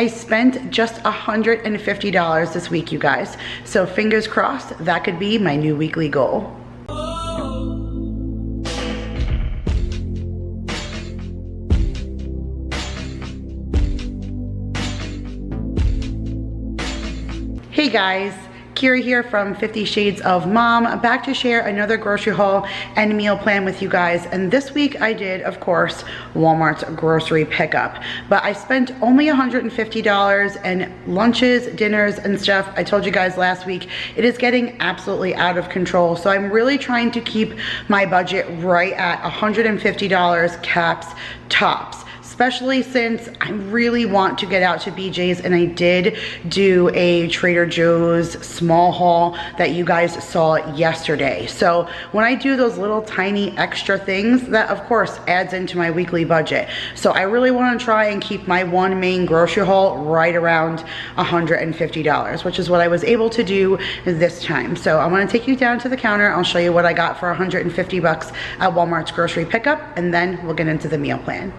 I spent just $150 this week, you guys. So fingers crossed, that could be my new weekly goal. Hey guys, Kira here from 50 Shades of Mom, back to share another grocery haul and meal plan with you guys. And this week I did, of course, Walmart's grocery pickup. But I spent only $150 and lunches, dinners, and stuff. I told you guys last week, it is getting absolutely out of control. So I'm really trying to keep my budget right at $150 caps tops. Especially since I really want to get out to BJ's, and I did do a Trader Joe's small haul that you guys saw yesterday. So when I do those little tiny extra things, that of course adds into my weekly budget. So I really want to try and keep my one main grocery haul right around $150, which is what I was able to do this time. So I'm going to take you down to the counter. I'll show you what I got for $150 at Walmart's grocery pickup, and then we'll get into the meal plan.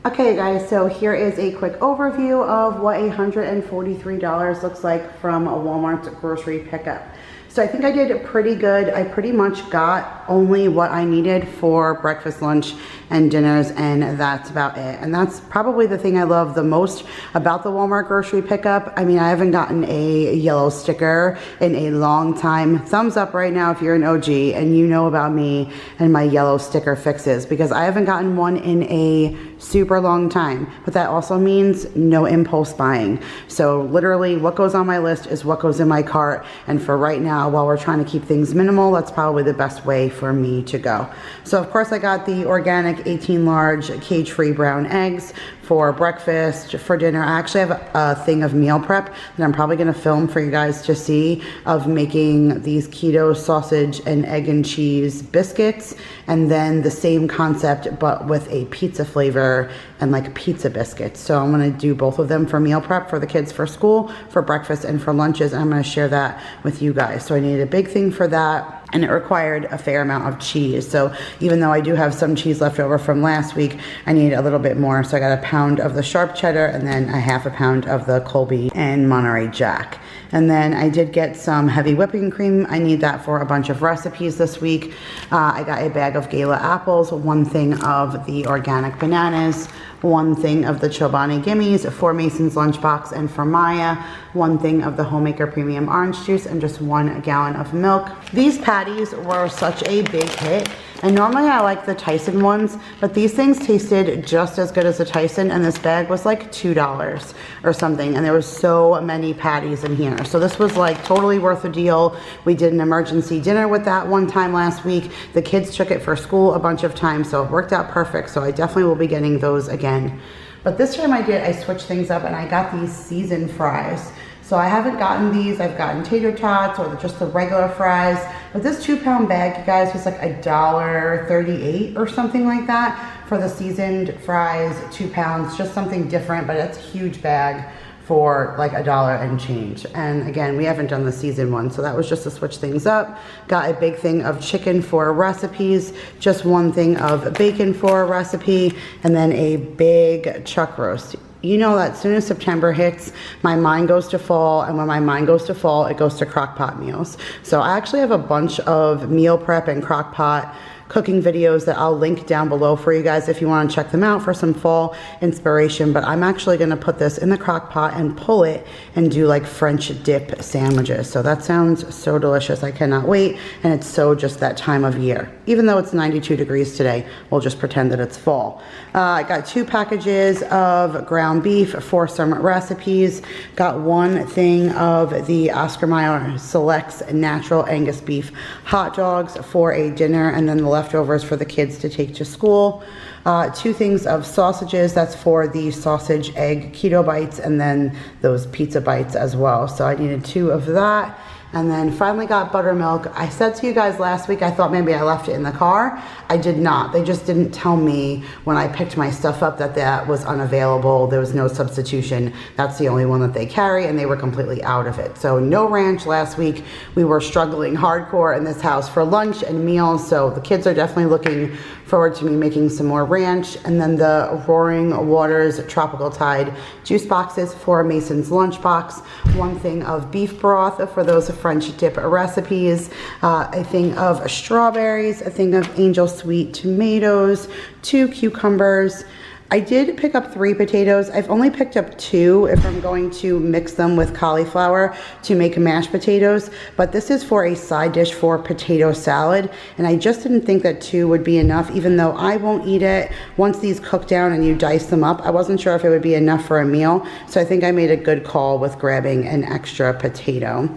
Okay guys, so here is a quick overview of what $143 looks like from a Walmart grocery pickup. So I think I did pretty good. I pretty much got only what I needed for breakfast, lunch, and dinners, and that's about it. And that's probably the thing I love the most about the Walmart grocery pickup. I mean, I haven't gotten a yellow sticker in a long time. Thumbs up right now if you're an OG and you know about me and my yellow sticker fixes, because I haven't gotten one in a super long time. But that also means no impulse buying. So literally what goes on my list is what goes in my cart, and for right now, while we're trying to keep things minimal, that's probably the best way for me to go. So of course I got the organic 18 large cage-free brown eggs for breakfast. For dinner, I actually have a thing of meal prep that I'm probably gonna film for you guys to see, of making these keto sausage and egg and cheese biscuits, and then the same concept but with a pizza flavor and like pizza biscuits. So I'm gonna do both of them for meal prep for the kids for school, for breakfast and for lunches, and I'm gonna share that with you guys. So I needed a big thing for that, and it required a fair amount of cheese. So even though I do have some cheese left over from last week, I need a little bit more. So I got a pound of the sharp cheddar and then a half a pound of the Colby and Monterey Jack. And then I did get some heavy whipping cream. I need that for a bunch of recipes this week. I got a bag of Gala apples, one thing of the organic bananas, one thing of the Chobani Gimmies for Mason's lunchbox and for Maya, one thing of the Homemaker Premium Orange Juice, and just 1 gallon of milk. These patties were such a big hit, and normally I like the Tyson ones, but these things tasted just as good as the Tyson, and this bag was like $2 or something, and there was so many patties in here. So this was like totally worth a deal. We did an emergency dinner with that one time last week. The kids took it for school a bunch of times, so it worked out perfect. So I definitely will be getting those again. But this time I switched things up and I got these seasoned fries. So I haven't gotten these. I've gotten tater tots or just the regular fries. But this 2-pound bag, you guys, was like $1.38 or something like that for the seasoned fries, 2 pounds, just something different, but it's a huge bag for like $1 and change. And again, we haven't done the seasoned one, so that was just to switch things up. Got a big thing of chicken for recipes, just one thing of bacon for a recipe, and then a big chuck roast. You know that as soon as September hits, my mind goes to fall, and when my mind goes to fall, it goes to crock pot meals. So I actually have a bunch of meal prep and crock pot cooking videos that I'll link down below for you guys if you want to check them out for some fall inspiration. But I'm actually going to put this in the crock pot and pull it and do like French dip sandwiches. So that sounds so delicious. I cannot wait. And it's so just that time of year. Even though it's 92 degrees today, we'll just pretend that it's fall. I got 2 packages of ground beef for some recipes. Got 1 thing of the Oscar Mayer Selects Natural Angus Beef hot dogs for a dinner, and then the leftovers for the kids to take to school. 2 things of sausages, that's for the sausage egg keto bites, and then those pizza bites as well. So I needed 2 of that. And then finally got buttermilk. I said to you guys last week, I thought maybe I left it in the car. I did not. They just didn't tell me when I picked my stuff up that that was unavailable. There was no substitution. That's the only one that they carry, and they were completely out of it. So no ranch last week. We were struggling hardcore in this house for lunch and meals, so the kids are definitely looking forward to me making some more ranch. And then the Roaring Waters Tropical Tide juice boxes, 4 Mason's lunchbox, 1 thing of beef broth for those French dip recipes, a thing of strawberries, a thing of angel sweet tomatoes, 2 cucumbers. I did pick up 3 potatoes. I've only picked up 2 if I'm going to mix them with cauliflower to make mashed potatoes, but this is for a side dish for potato salad, and I just didn't think that 2 would be enough, even though I won't eat it. Once these cook down and you dice them up, I wasn't sure if it would be enough for a meal, so I think I made a good call with grabbing an extra potato.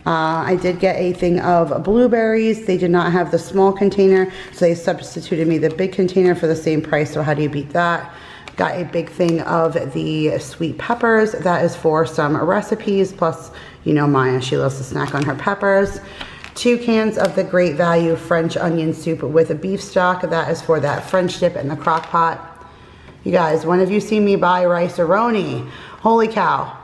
I did get a thing of blueberries. They did not have the small container, so they substituted me the big container for the same price, so how do you beat that? Got a big thing of the sweet peppers. That is for some recipes, plus, you know, Maya, she loves to snack on her peppers. 2 cans of the Great Value French onion soup with a beef stock. That is for that French dip in the crock pot. You guys, when have you seen me buy rice-a-roni? Holy cow,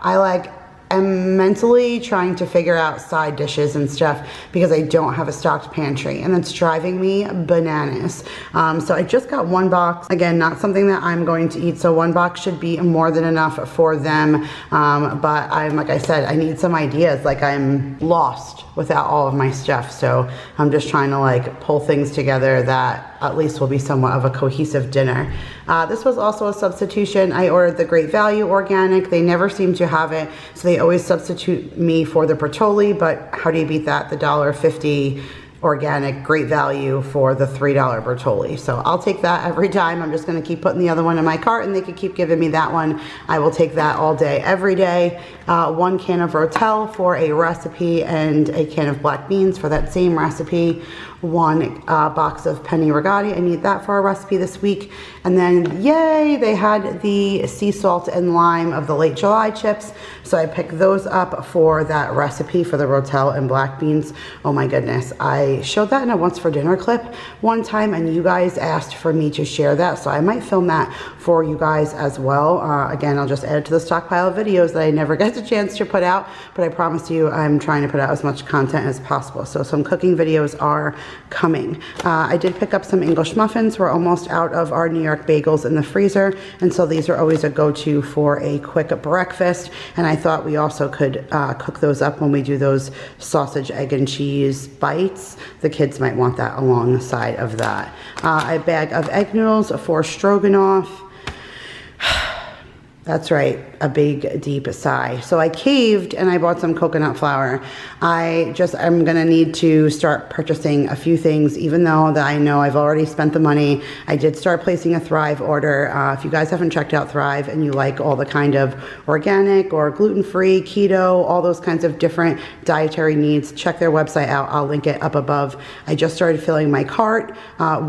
I'm mentally trying to figure out side dishes and stuff because I don't have a stocked pantry, and it's driving me bananas. So I just got 1 box. Again, not something that I'm going to eat, so 1 box should be more than enough for them. But like I said, I need some ideas. Like, I'm lost without all of my stuff, so I'm just trying to pull things together that at least will be somewhat of a cohesive dinner. This was also a substitution. I ordered the Great Value organic. They never seem to have it, so they always substitute me for the Bertolli, but how do you beat that? The $1.50 organic Great Value for the $3 Bertolli. So I'll take that every time. I'm just going to keep putting the other one in my cart, and they could keep giving me that one. I will take that all day, every day. 1 can of Rotel for a recipe, and a can of black beans for that same recipe. 1 box of penny ricotta. I need that for a recipe this week. And then, yay, they had the sea salt and lime of the late July chips, so I picked those up for that recipe for the Rotel and black beans. Oh my goodness, I showed that in a once for dinner clip one time, and you guys asked for me to share that, so I might film that for you guys as well. Again, I'll just add it to the stockpile of videos that I never get the chance to put out, but I promise you I'm trying to put out as much content as possible. So some cooking videos are coming. I did pick up some English muffins. We're almost out of our New York bagels in the freezer, and so these are always a go-to for a quick breakfast, and I thought we also could cook those up when we do those sausage, egg, and cheese bites. The kids might want that alongside of that. A bag of egg noodles for stroganoff. That's right, a big deep sigh. So I caved and I bought some coconut flour. I'm gonna need to start purchasing a few things, even though that I know I've already spent the money. I did start placing a Thrive order. If you guys haven't checked out Thrive and you like all the kind of organic or gluten-free, keto, all those kinds of different dietary needs, check their website out. I'll link it up above. I just started filling my cart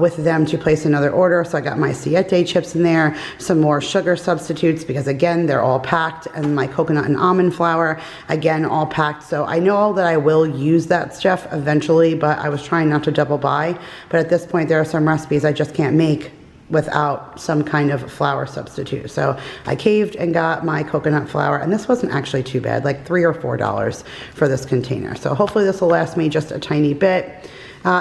with them to place another order. So I got my Siete chips in there, some more sugar substitutes, because again, they're all packed, and my coconut and almond flour, again, all packed. So I know that I will use that stuff eventually, but I was trying not to double buy. But at this point, there are some recipes I just can't make without some kind of flour substitute. So I caved and got my coconut flour, and this wasn't actually too bad, like $3 or $4 for this container. So hopefully this will last me just a tiny bit.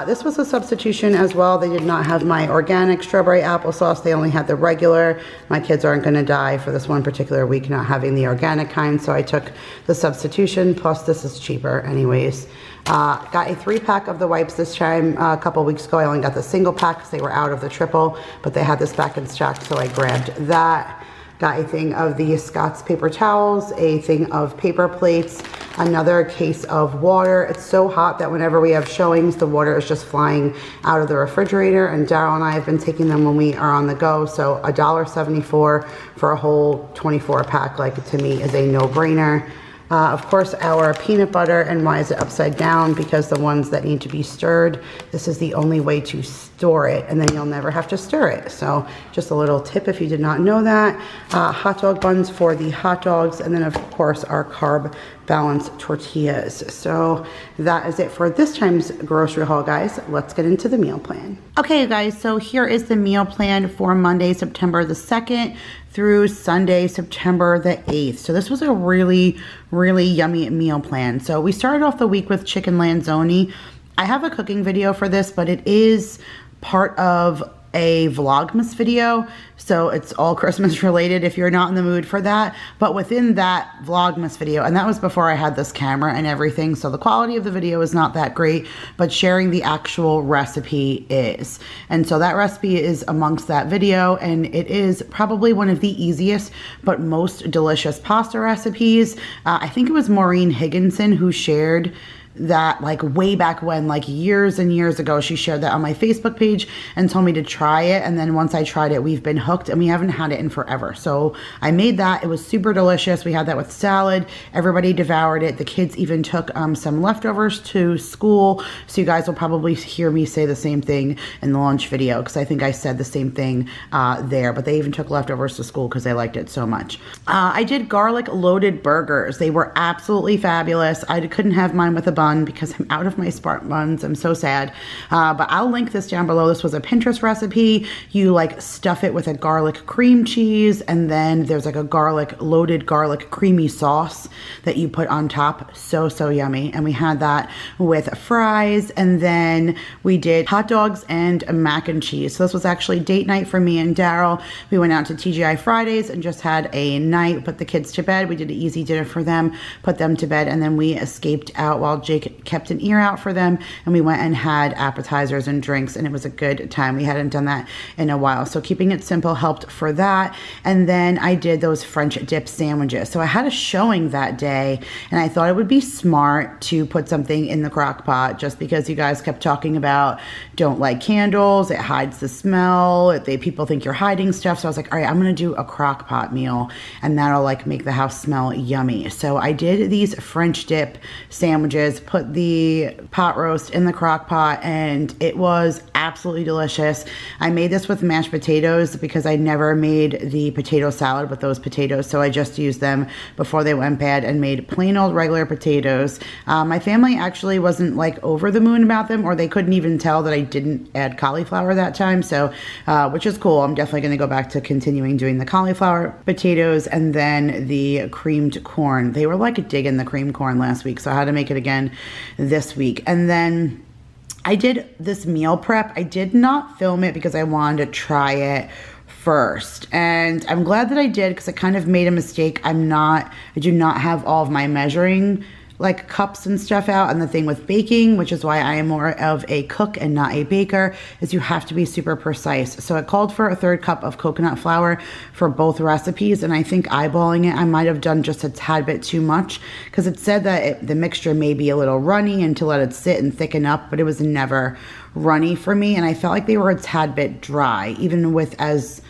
This was a substitution as well. They did not have my organic strawberry applesauce. They only had the regular. My kids aren't going to die for this one particular week not having the organic kind, so I took the substitution, plus this is cheaper anyways. Got a 3-pack of the wipes this time. A couple weeks ago I only got the single pack because they were out of the triple, but they had this back in stock, so I grabbed that. Got a thing of the Scott's paper towels, a thing of paper plates, another case of water. It's so hot that whenever we have showings, the water is just flying out of the refrigerator, and Daryl and I have been taking them when we are on the go. So $1.74 for a whole 24 pack, like, to me, is a no-brainer. Of course, our peanut butter, and why is it upside down? Because the ones that need to be stirred, this is the only way to store it, and then you'll never have to stir it. So just a little tip if you did not know that. Hot dog buns for the hot dogs, and then of course our carb balanced tortillas. So that is it for this time's grocery haul, guys. Let's get into the meal plan. Okay, guys, so here is the meal plan for Monday, September the 2nd through Sunday, September the 8th. So this was a really, really yummy meal plan. So we started off the week with chicken lanzoni. I have a cooking video for this, but it is part of a Vlogmas video, so it's all Christmas related if you're not in the mood for that. But within that Vlogmas video, and that was before I had this camera and everything, so the quality of the video is not that great, but sharing the actual recipe is. And so that recipe is amongst that video, and it is probably one of the easiest but most delicious pasta recipes. I think it was Maureen Higginson who shared that, like way back when, like years and years ago, she shared that on my Facebook page and told me to try it. And then once I tried it, we've been hooked, and we haven't had it in forever. So I made that. It was super delicious. We had that with salad. Everybody devoured it. The kids even took some leftovers to school. So you guys will probably hear me say the same thing in the lunch video, because I think I said the same thing there, but they even took leftovers to school because they liked it so much. I did garlic loaded burgers. They were absolutely fabulous. I couldn't have mine with a bun because I'm out of my Spartan buns. I'm so sad. But I'll link this down below. This was a Pinterest recipe. You like stuff it with a garlic cream cheese, and then there's like a loaded garlic creamy sauce that you put on top. So, so yummy. And we had that with fries, and then we did hot dogs and mac and cheese. So this was actually date night for me and Daryl. We went out to TGI Fridays and just had a night, put the kids to bed. We did an easy dinner for them, put them to bed, and then we escaped out while Jake kept an ear out for them, and we went and had appetizers and drinks, and it was a good time. We hadn't done that in a while, so keeping it simple helped for that. And then I did those French dip sandwiches. So I had a showing that day, and I thought it would be smart to put something in the crock pot, just because you guys kept talking about don't light candles, it hides the smell, people think you're hiding stuff. So I was like, all right, I'm gonna do a crock pot meal, and that'll like make the house smell yummy. So I did these French dip sandwiches, put the pot roast in the crock pot, and it was absolutely delicious. I made this with mashed potatoes because I never made the potato salad with those potatoes, so I just used them before they went bad and made plain old regular potatoes. My family actually wasn't like over the moon about them, or they couldn't even tell that I didn't add cauliflower that time, so which is cool. I'm definitely going to go back to continuing doing the cauliflower potatoes, and then the creamed corn. They were like digging the creamed corn last week, so I had to make it again this week. And then I did this meal prep. I did not film it because I wanted to try it first, and I'm glad that I did, because I kind of made a mistake. I do not have all of my measuring like cups and stuff out. And the thing with baking, which is why I am more of a cook and not a baker, is you have to be super precise. So it called for a 1/3 cup of coconut flour for both recipes, and I think eyeballing it, I might have done just a tad bit too much, because it said that the mixture may be a little runny and to let it sit and thicken up, but it was never runny for me, and I felt like they were a tad bit dry, even with as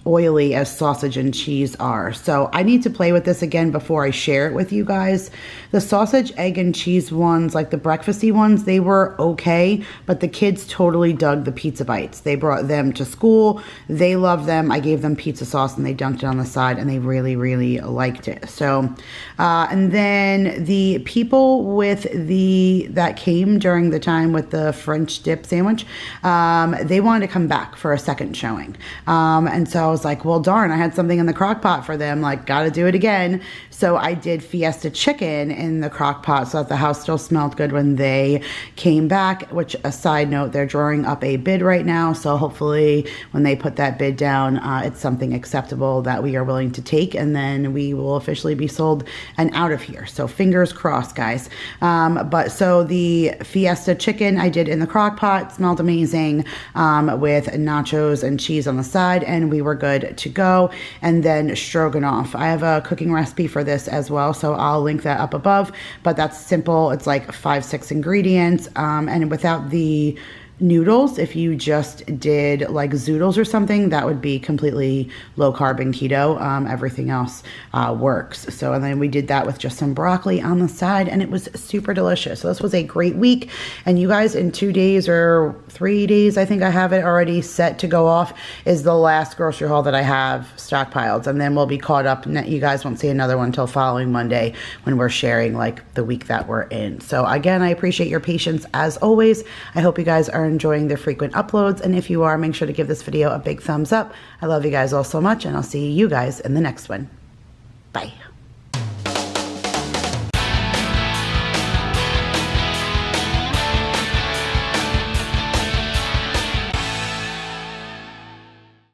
oily as sausage and cheese are. So I need to play with this again before I share it with you guys. The sausage, egg, and cheese ones, like the breakfasty ones, they were okay, but the kids totally dug the pizza bites. They brought them to school. They loved them. I gave them pizza sauce and they dunked it on the side, and they really, really liked it. So, and then the people that came during the time with the French dip sandwich, they wanted to come back for a second showing. And so was like, well, darn, I had something in the crock pot for them, like, gotta do it again. So I did Fiesta chicken in the crock pot so that the house still smelled good when they came back, which, a side note, they're drawing up a bid right now. So hopefully when they put that bid down, it's something acceptable that we are willing to take, and then we will officially be sold and out of here. So fingers crossed, guys. But so the Fiesta chicken I did in the crock pot, smelled amazing, with nachos and cheese on the side, and we were good to go. And then stroganoff. I have a cooking recipe for this as well, so I'll link that up above, but that's simple. It's like 5-6 ingredients, and without the noodles. If you just did like zoodles or something, that would be completely low carb and keto. Everything else works. So, and then we did that with just some broccoli on the side, and it was super delicious. So this was a great week. And you guys, in 2 days or 3 days, I think I have it already set to go off, is the last grocery haul that I have stockpiled. And then we'll be caught up. And you guys won't see another one until following Monday when we're sharing like the week that we're in. So again, I appreciate your patience as always. I hope you guys are enjoying the frequent uploads, and if you are, make sure to give this video a big thumbs up. I love you guys all so much, and I'll see you guys in the next one. Bye.